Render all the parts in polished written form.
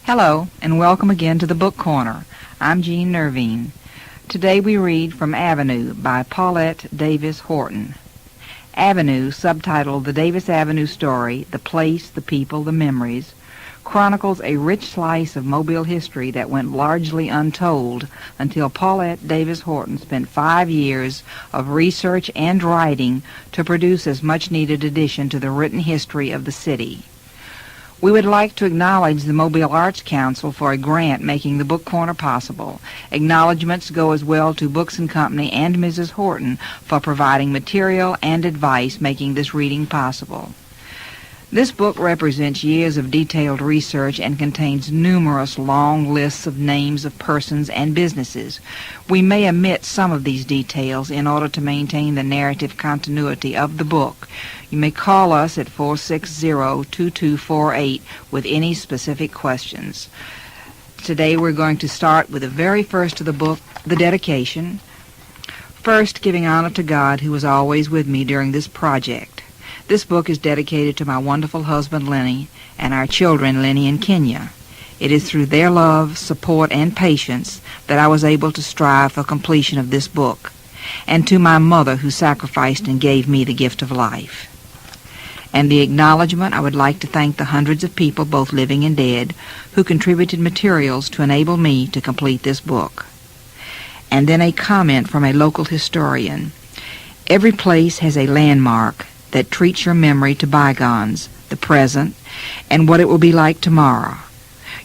Hello, and welcome again to the Book Corner. I'm Jean Irving. Today we read from Avenue by Paulette Davis-Horton. Avenue, subtitled The Davis Avenue Story, The Place, the People, the Memories, chronicles a rich slice of Mobile history that went largely untold until Paulette Davis-Horton spent 5 years of research and writing to produce this much-needed addition to the written history of the city. We would like to acknowledge the Mobile Arts Council for a grant making the Book Corner possible. Acknowledgments go as well to Books and Company and Mrs. Horton for providing material and advice making this reading possible. This book represents years of detailed research and contains numerous long lists of names of persons and businesses. We may omit some of these details in order to maintain the narrative continuity of the book. You may call us at 460-2248 with any specific questions. Today we're going to start with the very first of the book, the dedication. First, giving honor to God, who was always with me during this project. This book is dedicated to my wonderful husband, Lenny, and our children, Lenny and Kenya. It is through their love, support, and patience that I was able to strive for completion of this book, and to my mother, who sacrificed and gave me the gift of life. And the acknowledgement, I would like to thank the hundreds of people, both living and dead, who contributed materials to enable me to complete this book. And then a comment from a local historian. Every place has a landmark that treats your memory to bygones, the present, and what it will be like tomorrow.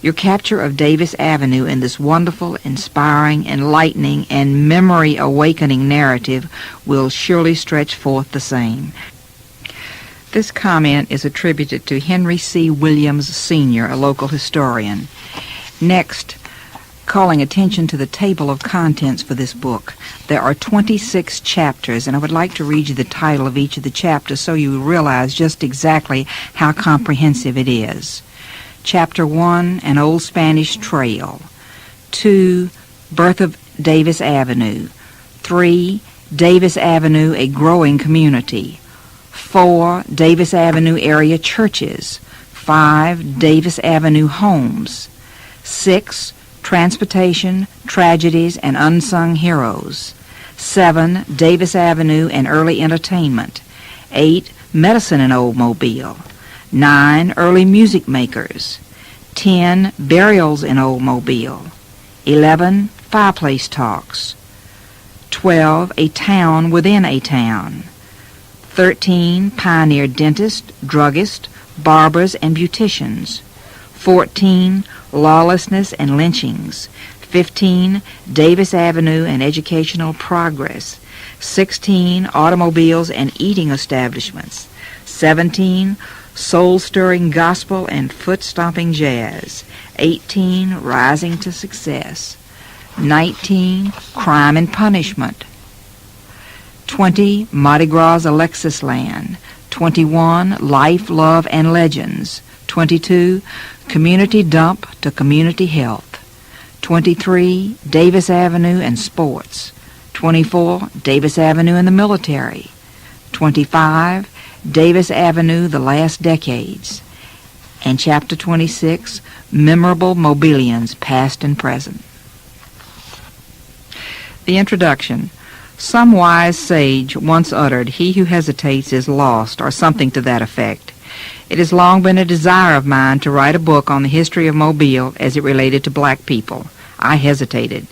Your capture of Davis Avenue in this wonderful, inspiring, enlightening, and memory-awakening narrative will surely stretch forth the same. This comment is attributed to Henry C. Williams, Sr., a local historian. Next, calling attention to the table of contents for this book. There are 26 chapters, and I would like to read you the title of each of the chapters so you realize just exactly how comprehensive it is. Chapter 1, An Old Spanish Trail. 2, Birth of Davis Avenue. 3, Davis Avenue, a growing community. 4, Davis Avenue area churches. 5, Davis Avenue homes. 6, Transportation, Tragedies, and Unsung Heroes. 7, Davis Avenue and Early Entertainment. 8, Medicine in Old Mobile. 9, Early Music Makers. 10, Burials in Old Mobile. 11, Fireplace Talks. 12, A Town Within a Town. 13, Pioneer Dentist, Druggist, Barbers, and Beauticians. 14, Lawlessness and Lynchings. 15, Davis Avenue and Educational Progress. 16, Automobiles and Eating Establishments. 17, Soul-Stirring Gospel and Foot-Stomping Jazz. 18, Rising to Success. 19, Crime and Punishment. 20, Mardi Gras Alexis Land. 21, Life, Love, and Legends. 22, Community Dump to Community Health. 23, Davis Avenue and Sports. 24, Davis Avenue and the Military. 25, Davis Avenue, the Last Decades. And Chapter 26, Memorable Mobilians, Past and Present. The Introduction. Some wise sage once uttered, "He who hesitates is lost," or something to that effect. It has long been a desire of mine to write a book on the history of Mobile as it related to black people. I hesitated.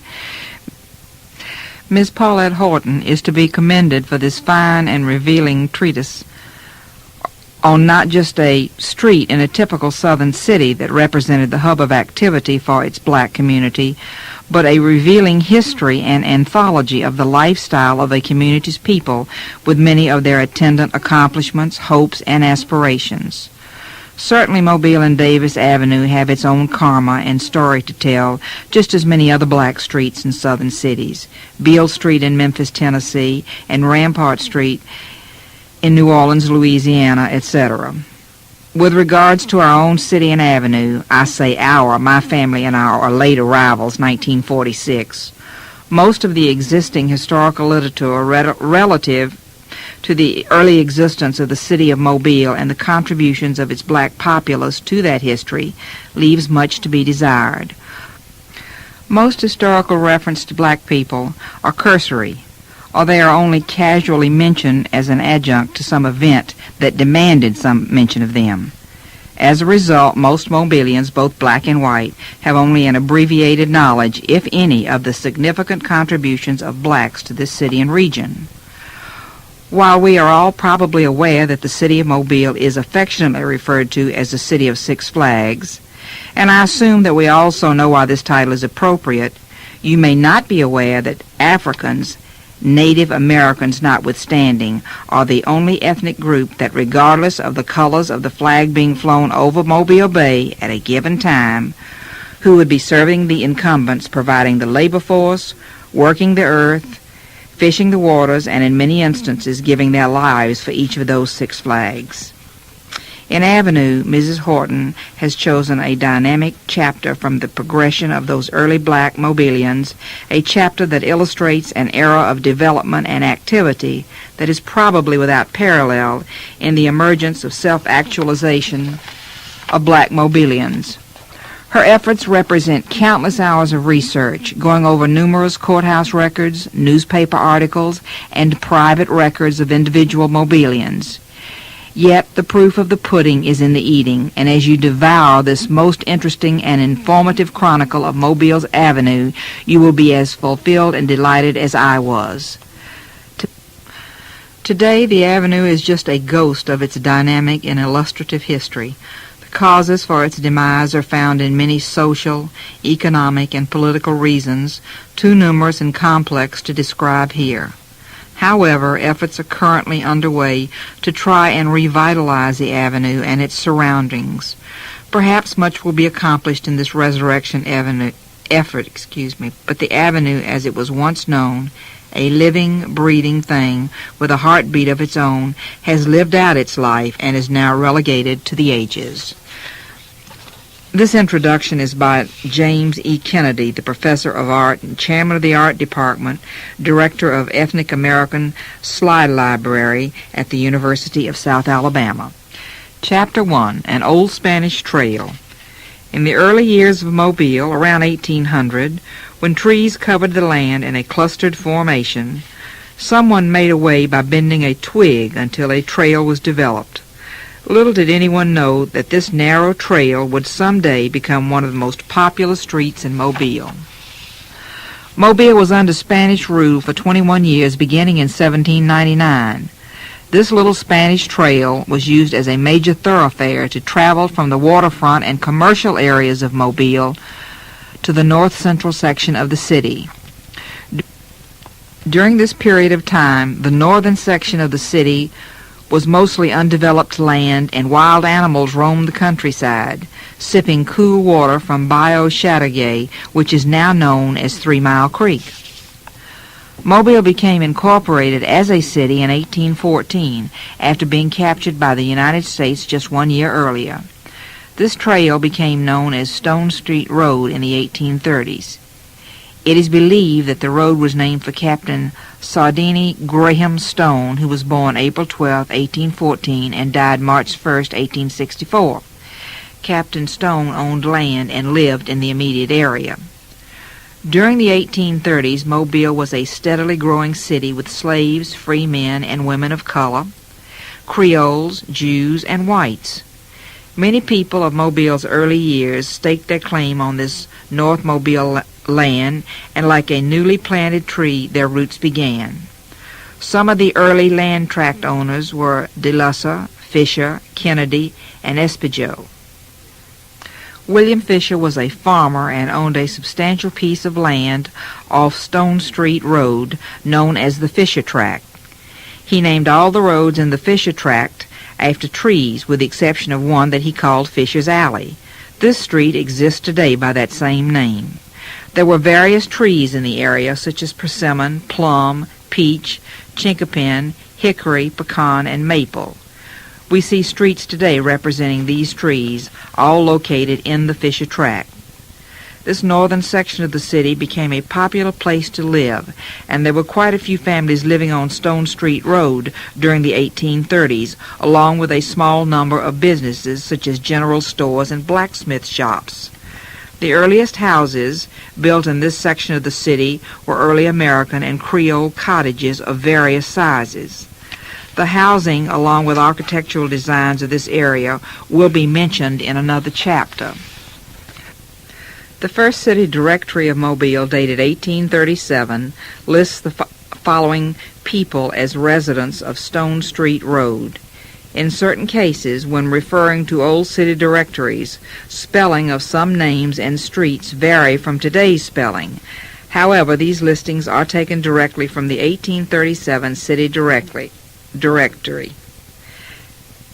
Miss Paulette Horton is to be commended for this fine and revealing treatise on not just a street in a typical southern city that represented the hub of activity for its black community, but a revealing history and anthology of the lifestyle of a community's people with many of their attendant accomplishments, hopes, and aspirations. Certainly Mobile and Davis Avenue have its own karma and story to tell, just as many other black streets in southern cities. Beale Street in Memphis, Tennessee, and Rampart Street in New Orleans, Louisiana, etc. With regards to our own city and avenue, I say our, my family and our late arrivals, 1946. Most of the existing historical literature relative to the early existence of the city of Mobile and the contributions of its black populace to that history leaves much to be desired. Most historical reference to black people are cursory, or they are only casually mentioned as an adjunct to some event that demanded some mention of them. As a result, most Mobilians, both black and white, have only an abbreviated knowledge, if any, of the significant contributions of blacks to this city and region. While we are all probably aware that the city of Mobile is affectionately referred to as the City of Six Flags, and I assume that we also know why this title is appropriate, you may not be aware that Africans, Native Americans notwithstanding, are the only ethnic group that, regardless of the colors of the flag being flown over Mobile Bay at a given time, who would be serving the incumbents, providing the labor force, working the earth, fishing the waters, and in many instances giving their lives for each of those six flags. In Avenue, Mrs. Horton has chosen a dynamic chapter from the progression of those early black Mobilians, a chapter that illustrates an era of development and activity that is probably without parallel in the emergence of self-actualization of black Mobilians. Her efforts represent countless hours of research, going over numerous courthouse records, newspaper articles, and private records of individual Mobilians. Yet the proof of the pudding is in the eating, and as you devour this most interesting and informative chronicle of Mobile's Avenue, you will be as fulfilled and delighted as I was. Today, the Avenue is just a ghost of its dynamic and illustrative history. The causes for its demise are found in many social, economic, and political reasons, too numerous and complex to describe here. However, efforts are currently underway to try and revitalize the Avenue and its surroundings. Perhaps much will be accomplished in this resurrection effort, but the Avenue, as it was once known, a living, breathing thing with a heartbeat of its own, has lived out its life and is now relegated to the ages. This introduction is by James E. Kennedy, the Professor of Art and Chairman of the Art Department, Director of Ethnic American Slide Library at the University of South Alabama. Chapter 1, An Old Spanish Trail. In the early years of Mobile, around 1800, when trees covered the land in a clustered formation, someone made a way by bending a twig until a trail was developed. Little did anyone know that this narrow trail would someday become one of the most popular streets in Mobile. Mobile was under Spanish rule for 21 years, beginning in 1799. This little Spanish trail was used as a major thoroughfare to travel from the waterfront and commercial areas of Mobile to the north-central section of the city. During this period of time, the northern section of the city was mostly undeveloped land, and wild animals roamed the countryside, sipping cool water from Bayou Chateauguay, which is now known as 3 Mile Creek. Mobile became incorporated as a city in 1814, after being captured by the United States just 1 year earlier. This trail became known as Stone Street Road in the 1830s. It is believed that the road was named for Captain Sardini Graham Stone, who was born April 12, 1814, and died March 1, 1864. Captain Stone owned land and lived in the immediate area. During the 1830s, Mobile was a steadily growing city with slaves, free men, and women of color, Creoles, Jews, and whites. Many people of Mobile's early years staked their claim on this North Mobile land, and like a newly planted tree, their roots began. Some of the early land tract owners were DeLussa, Fisher, Kennedy, and Espejo. William Fisher was a farmer and owned a substantial piece of land off Stone Street Road, known as the Fisher Tract. He named all the roads in the Fisher Tract after trees, with the exception of one that he called Fisher's Alley. This street exists today by that same name. There were various trees in the area, such as persimmon, plum, peach, chinkapin, hickory, pecan, and maple. We see streets today representing these trees, all located in the Fisher Tract. This northern section of the city became a popular place to live, and there were quite a few families living on Stone Street Road during the 1830s, along with a small number of businesses such as general stores and blacksmith shops. The earliest houses built in this section of the city were early American and Creole cottages of various sizes. The housing, along with architectural designs of this area, will be mentioned in another chapter. The first city directory of Mobile, dated 1837, lists the following people as residents of Stone Street Road. In certain cases, when referring to old city directories, spelling of some names and streets vary from today's spelling. However, these listings are taken directly from the 1837 city directory,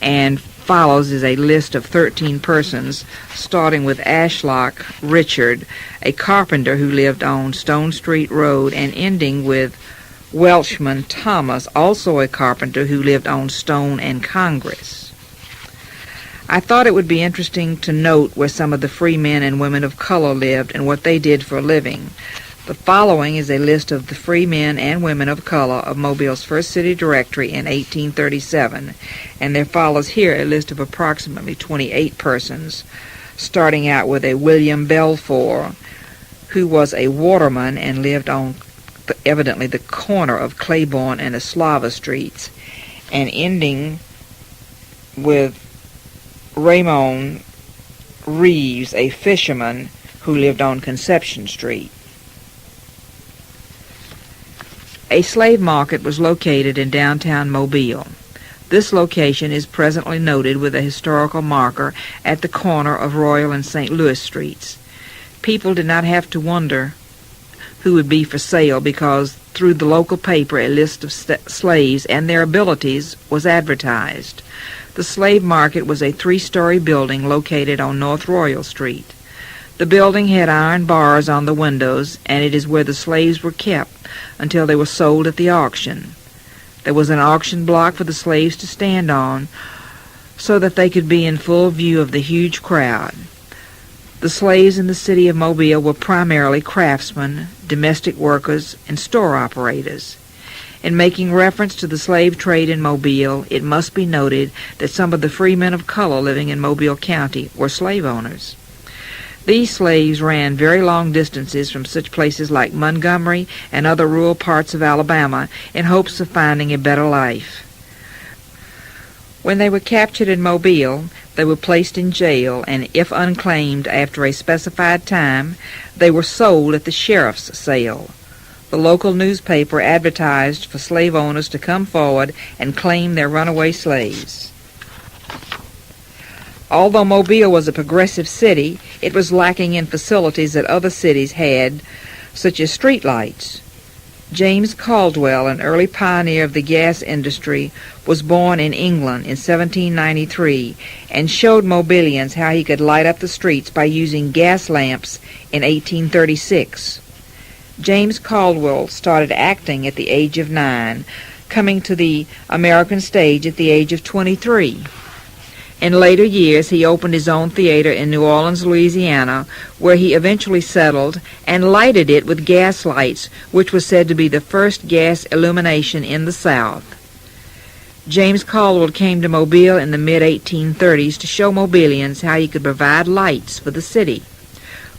and follows is a list of 13 persons, starting with Ashlock Richard, a carpenter who lived on Stone Street Road, and ending with Welshman Thomas, also a carpenter who lived on Stone and Congress. I thought it would be interesting to note where some of the free men and women of color lived and what they did for a living. The following is a list of the free men and women of color of Mobile's first city directory in 1837, and there follows here a list of approximately 28 persons, starting out with a William Belfour, who was a waterman and lived on evidently the corner of Claiborne and Eslava streets, and ending with Raymond Reeves, a fisherman who lived on Conception Street. A slave market was located in downtown Mobile. This location is presently noted with a historical marker at the corner of Royal and St. Louis streets. People did not have to wonder who would be for sale because through the local paper a list of slaves and their abilities was advertised. The slave market was a 3-story building located on North Royal Street. The building had iron bars on the windows, and it is where the slaves were kept until they were sold at the auction. There was an auction block for the slaves to stand on so that they could be in full view of the huge crowd. The slaves in the city of Mobile were primarily craftsmen, domestic workers, and store operators. In making reference to the slave trade in Mobile, it must be noted that some of the free men of color living in Mobile County were slave owners. These slaves ran very long distances from such places like Montgomery and other rural parts of Alabama in hopes of finding a better life. When they were captured in Mobile, they were placed in jail, and if unclaimed after a specified time, they were sold at the sheriff's sale. The local newspaper advertised for slave owners to come forward and claim their runaway slaves. Although Mobile was a progressive city, it was lacking in facilities that other cities had, such as street lights. James Caldwell, an early pioneer of the gas industry, was born in England in 1793 and showed Mobilians how he could light up the streets by using gas lamps in 1836. James Caldwell started acting at the age of 9, coming to the American stage at the age of 23. In later years, he opened his own theater in New Orleans, Louisiana, where he eventually settled and lighted it with gas lights, which was said to be the first gas illumination in the South. James Caldwell came to Mobile in the mid-1830s to show Mobilians how he could provide lights for the city.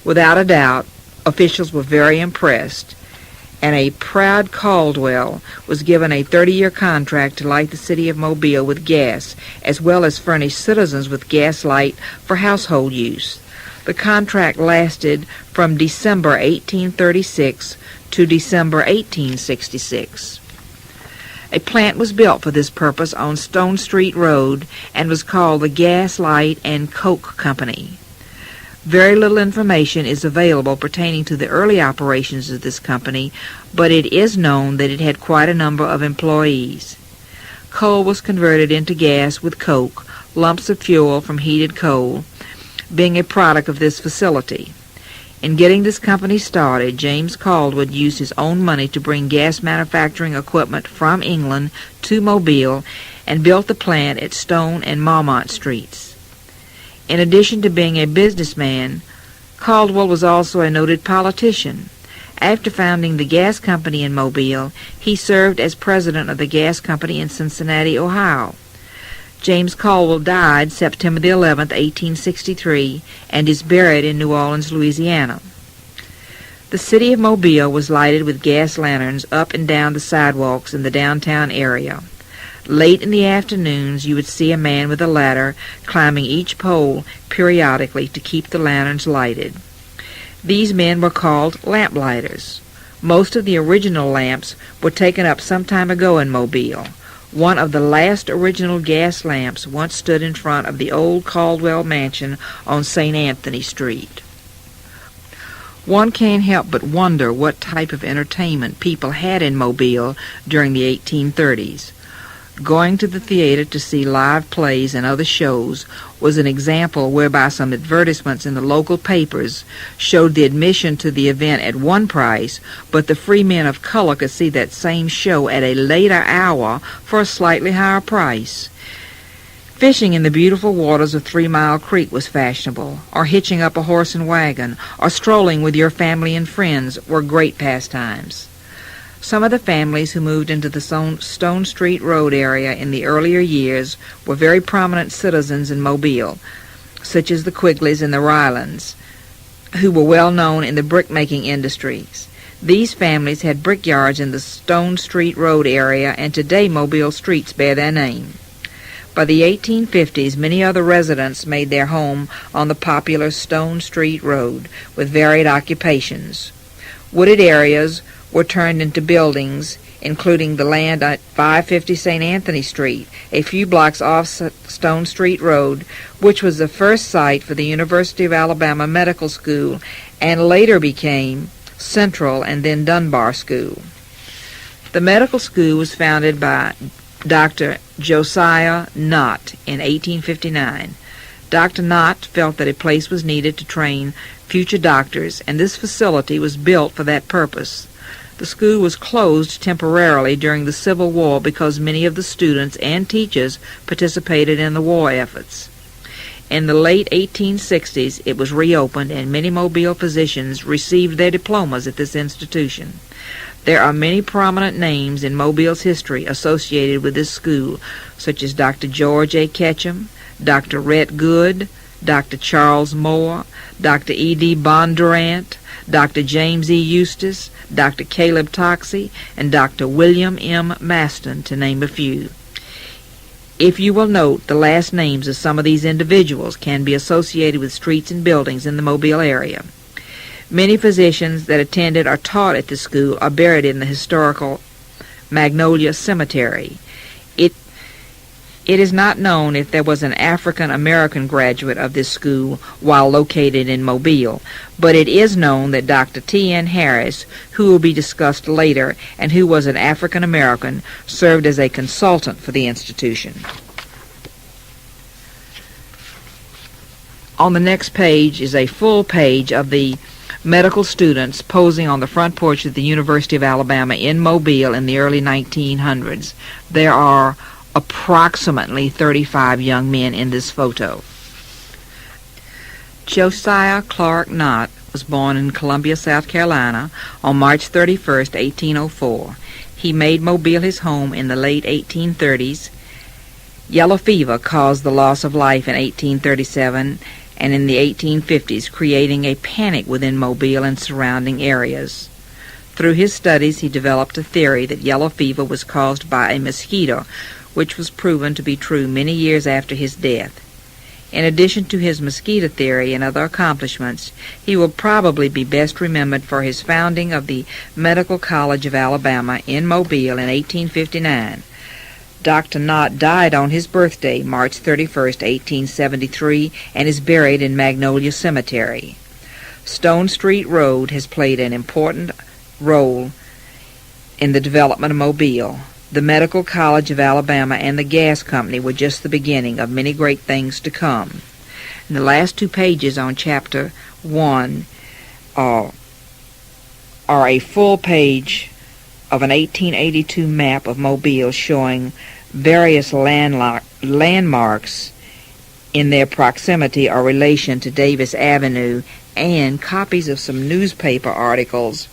Without a doubt, officials were very impressed, and a proud Caldwell was given a 30-year contract to light the city of Mobile with gas, as well as furnish citizens with gas light for household use. The contract lasted from December 1836 to December 1866. A plant was built for this purpose on Stone Street Road and was called the Gas, Light, and Coke Company. Very little information is available pertaining to the early operations of this company, but it is known that it had quite a number of employees. Coal was converted into gas with coke, lumps of fuel from heated coal, being a product of this facility. In getting this company started, James Caldwell used his own money to bring gas manufacturing equipment from England to Mobile and built the plant at Stone and Marmont Streets. In addition to being a businessman, Caldwell was also a noted politician. After founding the gas company in Mobile, he served as president of the gas company in Cincinnati, Ohio. James Caldwell died September the 11th, 1863, and is buried in New Orleans, Louisiana. The city of Mobile was lighted with gas lanterns up and down the sidewalks in the downtown area. Late in the afternoons, you would see a man with a ladder climbing each pole periodically to keep the lanterns lighted. These men were called lamplighters. Most of the original lamps were taken up some time ago in Mobile. One of the last original gas lamps once stood in front of the old Caldwell mansion on St. Anthony Street. One can't help but wonder what type of entertainment people had in Mobile during the 1830s. Going to the theater to see live plays and other shows was an example whereby some advertisements in the local papers showed the admission to the event at one price, but the free men of color could see that same show at a later hour for a slightly higher price. Fishing in the beautiful waters of 3 Mile Creek was fashionable, or hitching up a horse and wagon, or strolling with your family and friends were great pastimes. Some of the families who moved into the Stone Street Road area in the earlier years were very prominent citizens in Mobile, such as the Quigleys and the Rylands, who were well known in the brick-making industries. These families had brickyards in the Stone Street Road area, and today Mobile streets bear their name. By the 1850s, many other residents made their home on the popular Stone Street Road with varied occupations. Wooded areas were turned into buildings, including the land at 550 St. Anthony Street, a few blocks off Stone Street Road, which was the first site for the University of Alabama Medical School and later became Central and then Dunbar School. The medical school was founded by Dr. Josiah Knott in 1859. Dr. Knott felt that a place was needed to train future doctors, and this facility was built for that purpose. The school was closed temporarily during the Civil War because many of the students and teachers participated in the war efforts. In the late 1860s, it was reopened, and many Mobile physicians received their diplomas at this institution. There are many prominent names in Mobile's history associated with this school, such as Dr. George A. Ketchum, Dr. Rhett Good, Dr. Charles Moore, Dr. E.D. Bondurant, Dr. James E. Eustace, Dr. Caleb Toxey, and Dr. William M. Maston, to name a few. If you will note, the last names of some of these individuals can be associated with streets and buildings in the Mobile area. Many physicians that attended or taught at the school are buried in the historical Magnolia Cemetery. It is not known if there was an African-American graduate of this school while located in Mobile, but it is known that Dr. T.N. Harris, who will be discussed later, and who was an African-American, served as a consultant for the institution. On the next page is a full page of the medical students posing on the front porch of the University of Alabama in Mobile in the early 1900s. There are approximately 35 young men in this photo. Josiah Clark Knott was born in Columbia, South Carolina on March 31st, 1804. He made Mobile his home in the late 1830s. Yellow fever caused the loss of life in 1837 and in the 1850s, creating a panic within Mobile and surrounding areas. Through his studies, he developed a theory that yellow fever was caused by a mosquito, which was proven to be true many years after his death. In addition to his mosquito theory and other accomplishments, he will probably be best remembered for his founding of the Medical College of Alabama in Mobile in 1859. Dr. Knott died on his birthday, March 31st, 1873, and is buried in Magnolia Cemetery. Stone Street Road has played an important role in the development of Mobile. The Medical College of Alabama and the gas company were just the beginning of many great things to come. And the last 2 pages on Chapter 1 are a full page of an 1882 map of Mobile showing various landmarks in their proximity or relation to Davis Avenue, and copies of some newspaper articles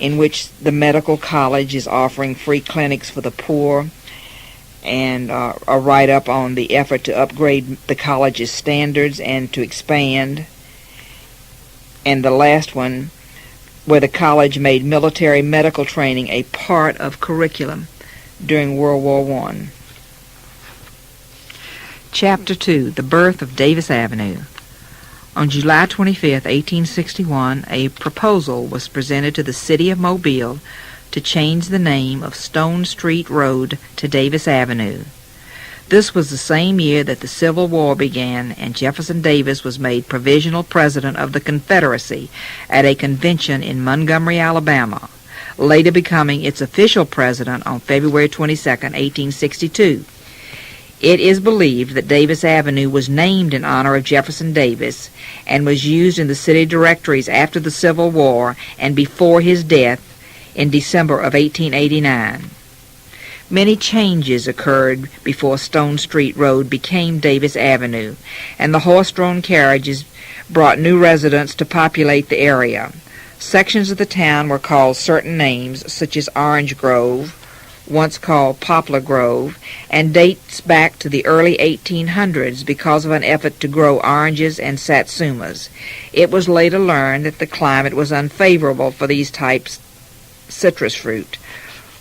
in which the medical college is offering free clinics for the poor, and a write-up on the effort to upgrade the college's standards and to expand. And the last one, where the college made military medical training a part of curriculum during World War I. Chapter 2, The Birth of Davis Avenue. On July 25, 1861, a proposal was presented to the city of Mobile to change the name of Stone Street Road to Davis Avenue. This was the same year that the Civil War began, and Jefferson Davis was made provisional president of the Confederacy at a convention in Montgomery, Alabama, later becoming its official president on February 22, 1862. It is believed that Davis Avenue was named in honor of Jefferson Davis and was used in the city directories after the Civil War and before his death in December of 1889. Many changes occurred before Stone Street Road became Davis Avenue, and the horse-drawn carriages brought new residents to populate the area. Sections of the town were called certain names, such as Orange Grove, once called Poplar Grove, and dates back to the early 1800s because of an effort to grow oranges and satsumas. It was later learned that the climate was unfavorable for these types citrus fruit.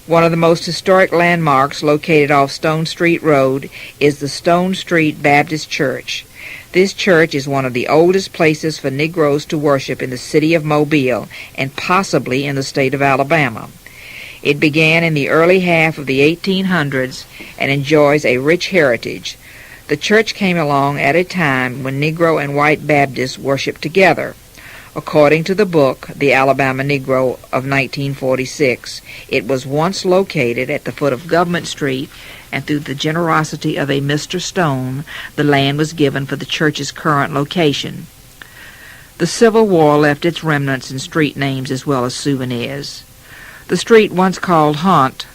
One of the most historic landmarks located off Stone Street Road is the Stone Street Baptist Church. This church is one of the oldest places for Negroes to worship in the city of Mobile and possibly in the state of Alabama. It began in the early half of the 1800s and enjoys a rich heritage. The church came along at a time when Negro and white Baptists worshiped together. According to the book, The Alabama Negro of 1946, it was once located at the foot of Government Street, and through the generosity of a Mr. Stone, the land was given for the church's current location. The Civil War left its remnants in street names as well as souvenirs. The street once called Hunt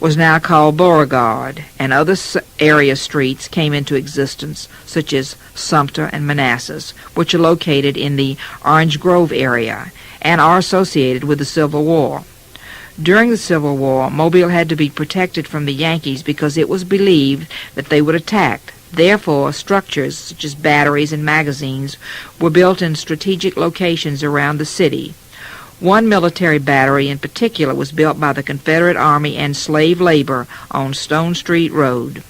was now called Beauregard, and other area streets came into existence, such as Sumter and Manassas, which are located in the Orange Grove area and are associated with the Civil War. During the Civil War, Mobile had to be protected from the Yankees because it was believed that they would attack. Therefore, structures such as batteries and magazines were built in strategic locations around the city. One military battery in particular was built by the Confederate Army and slave labor on Stone Street Road.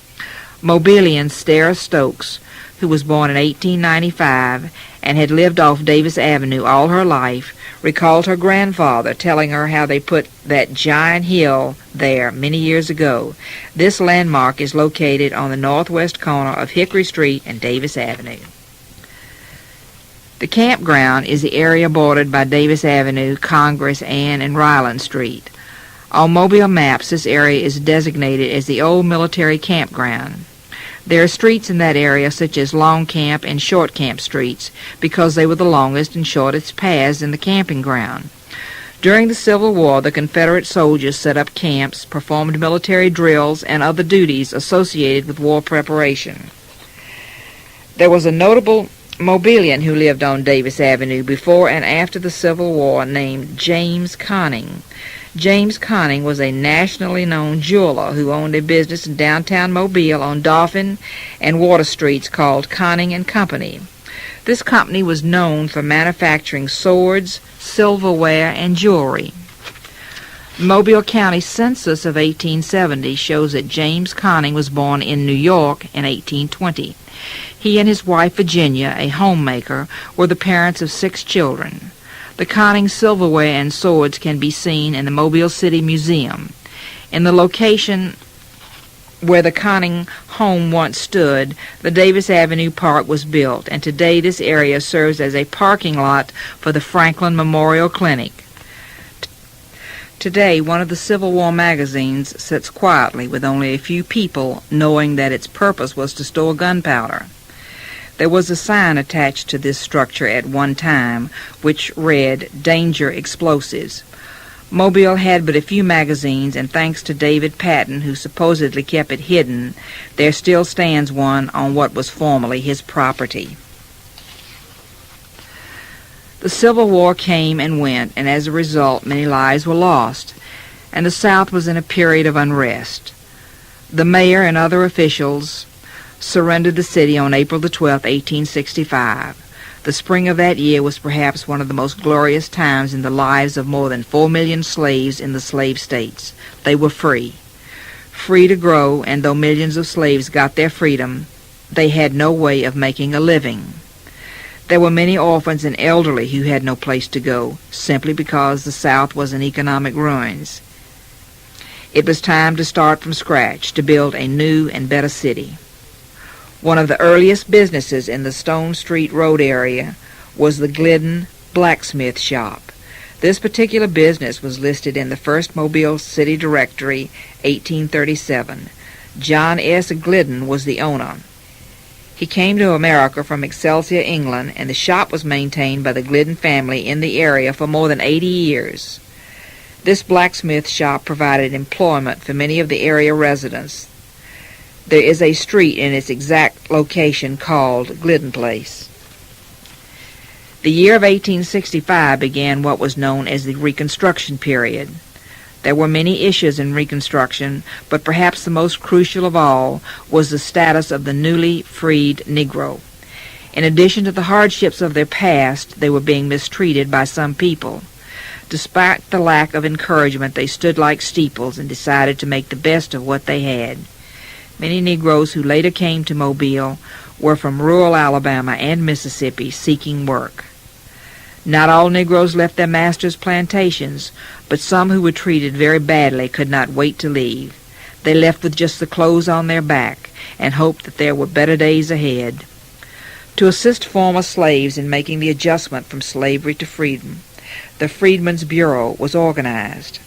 Mobilian Sarah Stokes, who was born in 1895 and had lived off Davis Avenue all her life, recalled her grandfather telling her how they put that giant hill there many years ago. This landmark is located on the northwest corner of Hickory Street and Davis Avenue. The campground is the area bordered by Davis Avenue, Congress, Ann, and Ryland Street. On Mobile maps, this area is designated as the old military campground. There are streets in that area such as Long Camp and Short Camp streets because they were the longest and shortest paths in the camping ground. During the Civil War, the Confederate soldiers set up camps, performed military drills, and other duties associated with war preparation. There was a notable Mobilian who lived on Davis Avenue before and after the Civil War named James Conning. James Conning was a nationally known jeweler who owned a business in downtown Mobile on Dauphin and Water Streets called Conning and Company. This company was known for manufacturing swords, silverware, and jewelry. The Mobile County Census of 1870 shows that James Conning was born in New York in 1820. He and his wife, Virginia, a homemaker, were the parents of 6 children. The Conning silverware and swords can be seen in the Mobile City Museum. In the location where the Conning home once stood, the Davis Avenue Park was built, and today this area serves as a parking lot for the Franklin Memorial Clinic. Today, one of the Civil War magazines sits quietly with only a few people, knowing that its purpose was to store gunpowder. There was a sign attached to this structure at one time which read, "Danger Explosives." Mobile had but a few magazines, and thanks to David Patton, who supposedly kept it hidden, there still stands one on what was formerly his property. The Civil War came and went, and as a result many lives were lost, and the South was in a period of unrest. The mayor and other officials surrendered the city on April the 12th, 1865. The spring of that year was perhaps one of the most glorious times in the lives of more than 4 million slaves in the slave states. They were free to grow, and though millions of slaves got their freedom, they had no way of making a living. There were many orphans and elderly who had no place to go, simply because the South was in economic ruins. It was time to start from scratch, to build a new and better city. One of the earliest businesses in the Stone Street Road area was the Glidden blacksmith shop. This particular business was listed in the first Mobile City Directory, 1837. John S. Glidden was the owner. He came to America from Excelsior, England, and the shop was maintained by the Glidden family in the area for more than 80 years. This blacksmith shop provided employment for many of the area residents. There is a street in its exact location called Glidden Place. The year of 1865 began what was known as the Reconstruction period. There were many issues in Reconstruction, but perhaps the most crucial of all was the status of the newly freed Negro. In addition to the hardships of their past, they were being mistreated by some people. Despite the lack of encouragement, they stood like steeples and decided to make the best of what they had. Many Negroes who later came to Mobile were from rural Alabama and Mississippi seeking work. Not all Negroes left their masters' plantations, but some who were treated very badly could not wait to leave. They left with just the clothes on their back and hoped that there were better days ahead. To assist former slaves in making the adjustment from slavery to freedom, the Freedmen's Bureau was organized.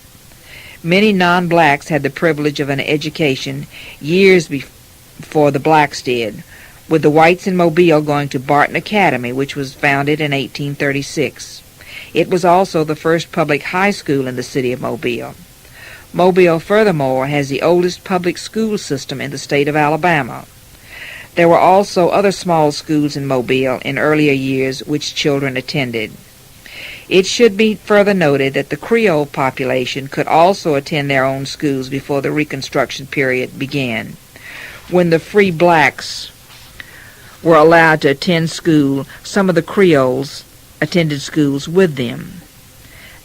Many non-blacks had the privilege of an education years before the blacks did, with the whites in Mobile going to Barton Academy, which was founded in 1836. It was also the first public high school in the city of Mobile. Mobile, furthermore, has the oldest public school system in the state of Alabama. There were also other small schools in Mobile in earlier years which children attended. It should be further noted that the Creole population could also attend their own schools before the Reconstruction period began. When the free blacks were allowed to attend school, some of the Creoles attended schools with them.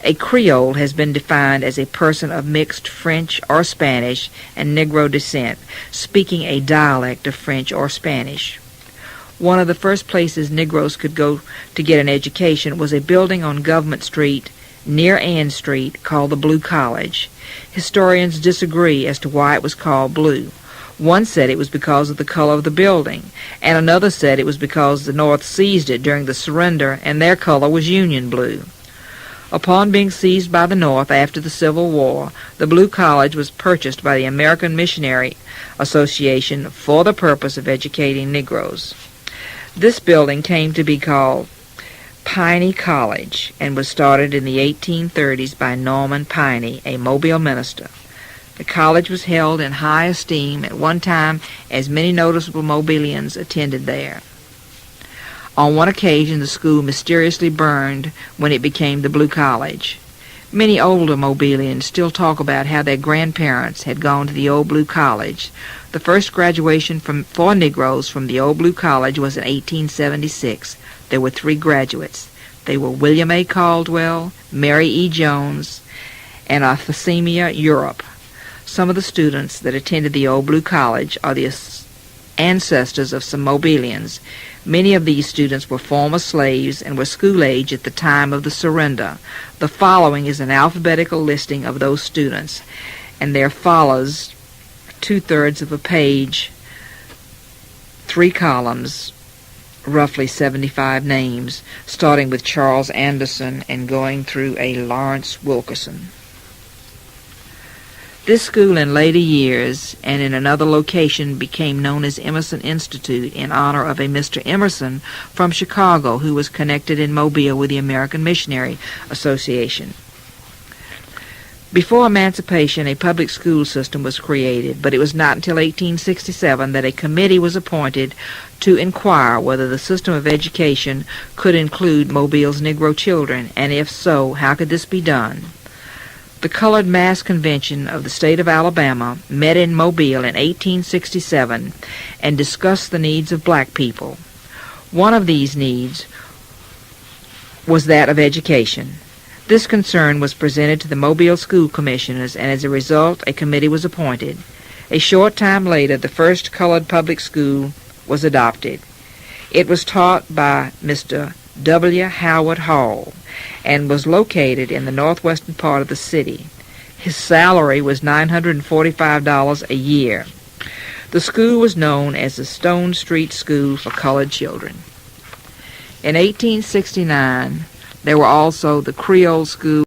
A Creole has been defined as a person of mixed French or Spanish and Negro descent, speaking a dialect of French or Spanish. One of the first places Negroes could go to get an education was a building on Government Street near Ann Street called the Blue College. Historians disagree as to why it was called blue. One said it was because of the color of the building, and another said it was because the North seized it during the surrender and their color was Union blue. Upon being seized by the North after the Civil War, the Blue College was purchased by the American Missionary Association for the purpose of educating Negroes. This building came to be called Piney College and was started in the 1830s by Norman Piney, a Mobile minister. The college was held in high esteem at one time, as many noticeable Mobilians attended there. On one occasion, the school mysteriously burned when it became the Blue College. Many older Mobilians still talk about how their grandparents had gone to the old Blue College. The first graduation for Negroes from the old Blue College was in 1876. There were 3 graduates. They were William A. Caldwell, Mary E. Jones, and Euphemia Europe. Some of the students that attended the old Blue College are the ancestors of some Mobilians. Many of these students were former slaves and were school age at the time of the surrender. The following is an alphabetical listing of those students, and there follows 2/3 of a page, 3 columns, roughly 75 names, starting with Charles Anderson and going through a Lawrence Wilkerson. This school in later years and in another location became known as Emerson Institute in honor of a Mr. Emerson from Chicago who was connected in Mobile with the American Missionary Association. Before emancipation, a public school system was created, but it was not until 1867 that a committee was appointed to inquire whether the system of education could include Mobile's Negro children, and if so, how could this be done? The Colored Mass Convention of the state of Alabama met in Mobile in 1867 and discussed the needs of black people. One of these needs was that of education. This concern was presented to the Mobile School Commissioners, and as a result, a committee was appointed. A short time later, the first colored public school was adopted. It was taught by Mr. W. Howard Hall and was located in the northwestern part of the city. His salary was $945 a year. The school was known as the Stone Street School for Colored Children. In 1869, there were also the Creole School